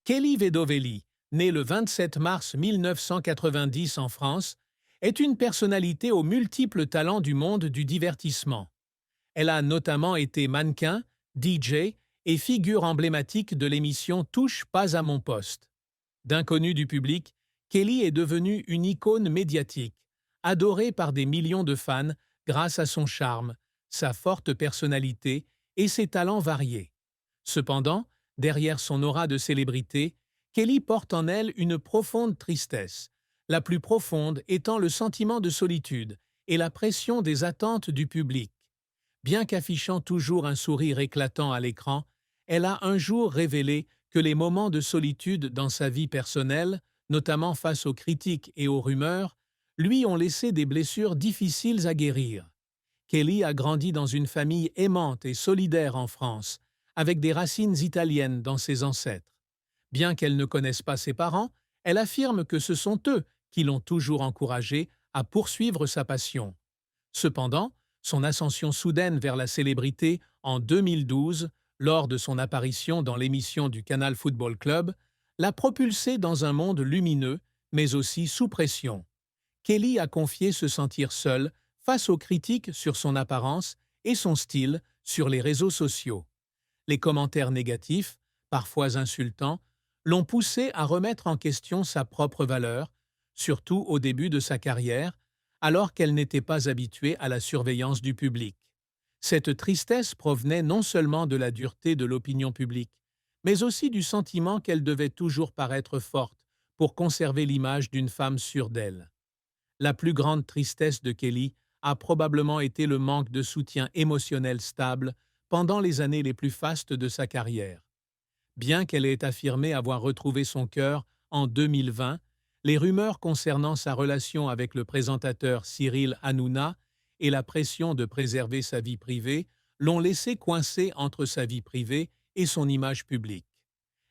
Kelly Vedovelli, née le 27 mars 1990 en France, est une personnalité aux multiples talents du monde du divertissement. Elle a notamment été mannequin, DJ et figure emblématique de l'émission Touche pas à mon poste. D'inconnue du public, Kelly est devenue une icône médiatique, adorée par des millions de fans grâce à son charme, sa forte personnalité et ses talents variés. Cependant, derrière son aura de célébrité, Kelly porte en elle une profonde tristesse, la plus profonde étant le sentiment de solitude et la pression des attentes du public. Bien qu'affichant toujours un sourire éclatant à l'écran, elle a un jour révélé que les moments de solitude dans sa vie personnelle, notamment face aux critiques et aux rumeurs, lui ont laissé des blessures difficiles à guérir. Kelly a grandi dans une famille aimante et solidaire en France, avec des racines italiennes dans ses ancêtres. Bien qu'elle ne connaisse pas ses parents, elle affirme que ce sont eux qui l'ont toujours encouragée à poursuivre sa passion. Cependant, son ascension soudaine vers la célébrité en 2012, lors de son apparition dans l'émission du Canal Football Club, l'a propulsée dans un monde lumineux, mais aussi sous pression. Kelly a confié se sentir seule face aux critiques sur son apparence et son style sur les réseaux sociaux. Les commentaires négatifs, parfois insultants, l'ont poussée à remettre en question sa propre valeur, surtout au début de sa carrière, alors qu'elle n'était pas habituée à la surveillance du public. Cette tristesse provenait non seulement de la dureté de l'opinion publique, mais aussi du sentiment qu'elle devait toujours paraître forte pour conserver l'image d'une femme sûre d'elle. La plus grande tristesse de Kelly a probablement été le manque de soutien émotionnel stable pendant les années les plus fastes de sa carrière. Bien qu'elle ait affirmé avoir retrouvé son cœur en 2020, les rumeurs concernant sa relation avec le présentateur Cyril Hanouna et la pression de préserver sa vie privée l'ont laissée coincée entre sa vie privée et son image publique.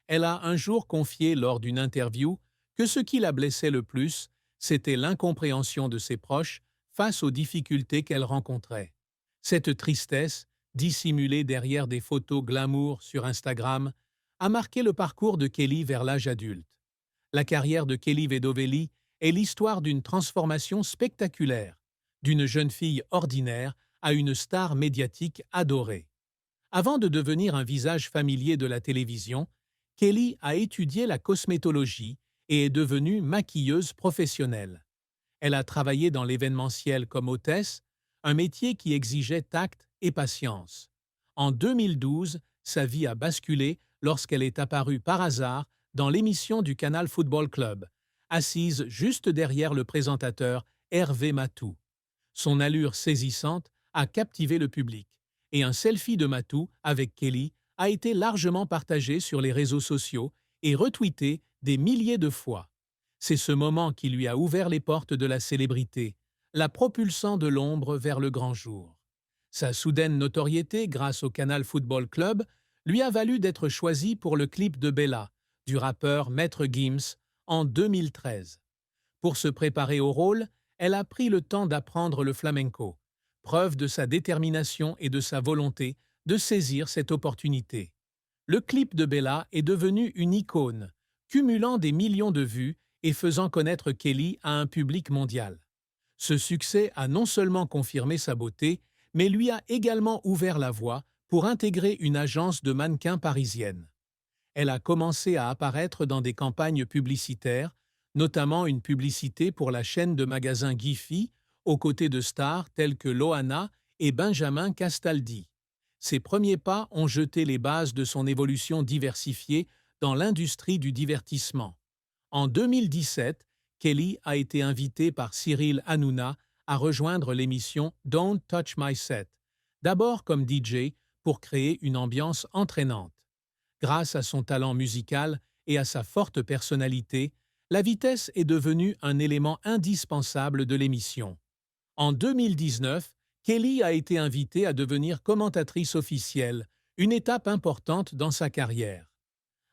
Elle a un jour confié lors d'une interview que ce qui la blessait le plus, c'était l'incompréhension de ses proches face aux difficultés qu'elle rencontrait. Cette tristesse, dissimulée derrière des photos glamour sur Instagram, a marqué le parcours de Kelly vers l'âge adulte. La carrière de Kelly Vedovelli est l'histoire d'une transformation spectaculaire, d'une jeune fille ordinaire à une star médiatique adorée. Avant de devenir un visage familier de la télévision, Kelly a étudié la cosmétologie et est devenue maquilleuse professionnelle. Elle a travaillé dans l'événementiel comme hôtesse, un métier qui exigeait tact et patience. En 2012, sa vie a basculé lorsqu'elle est apparue par hasard dans l'émission du Canal Football Club, assise juste derrière le présentateur Hervé Matou. Son allure saisissante a captivé le public, et un selfie de Matou avec Kelly a été largement partagé sur les réseaux sociaux et retweeté des milliers de fois. C'est ce moment qui lui a ouvert les portes de la célébrité, la propulsant de l'ombre vers le grand jour. Sa soudaine notoriété grâce au Canal Football Club lui a valu d'être choisi pour le clip de Bella, du rappeur Maître Gims, en 2013. Pour se préparer au rôle, elle a pris le temps d'apprendre le flamenco, preuve de sa détermination et de sa volonté de saisir cette opportunité. Le clip de Bella est devenu une icône, cumulant des millions de vues et faisant connaître Kelly à un public mondial. Ce succès a non seulement confirmé sa beauté, mais lui a également ouvert la voie pour intégrer une agence de mannequins parisienne. Elle a commencé à apparaître dans des campagnes publicitaires, notamment une publicité pour la chaîne de magasins Giphy, aux côtés de stars telles que Loana et Benjamin Castaldi. Ses premiers pas ont jeté les bases de son évolution diversifiée dans l'industrie du divertissement. En 2017, Kelly a été invitée par Cyril Hanouna à rejoindre l'émission Don't Touch My Set, d'abord comme DJ pour créer une ambiance entraînante. Grâce à son talent musical et à sa forte personnalité, la vitesse est devenue un élément indispensable de l'émission. En 2019, Kelly a été invitée à devenir commentatrice officielle, une étape importante dans sa carrière.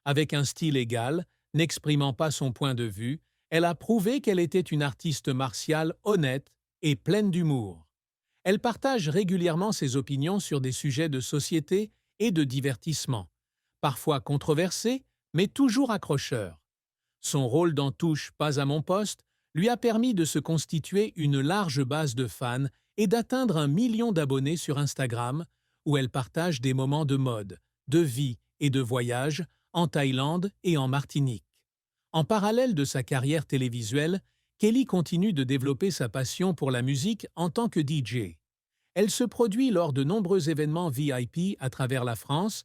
Avec un style égal, n'exprimant pas son point de vue, elle a prouvé qu'elle était une artiste martiale honnête et pleine d'humour. Elle partage régulièrement ses opinions sur des sujets de société et de divertissement, parfois controversés, mais toujours accrocheur. Son rôle dans Touche pas à mon poste lui a permis de se constituer une large base de fans et d'atteindre 1 million d'abonnés sur Instagram, où elle partage des moments de mode, de vie et de voyage en Thaïlande et en Martinique. En parallèle de sa carrière télévisuelle, Kelly continue de développer sa passion pour la musique en tant que DJ. Elle se produit lors de nombreux événements VIP à travers la France,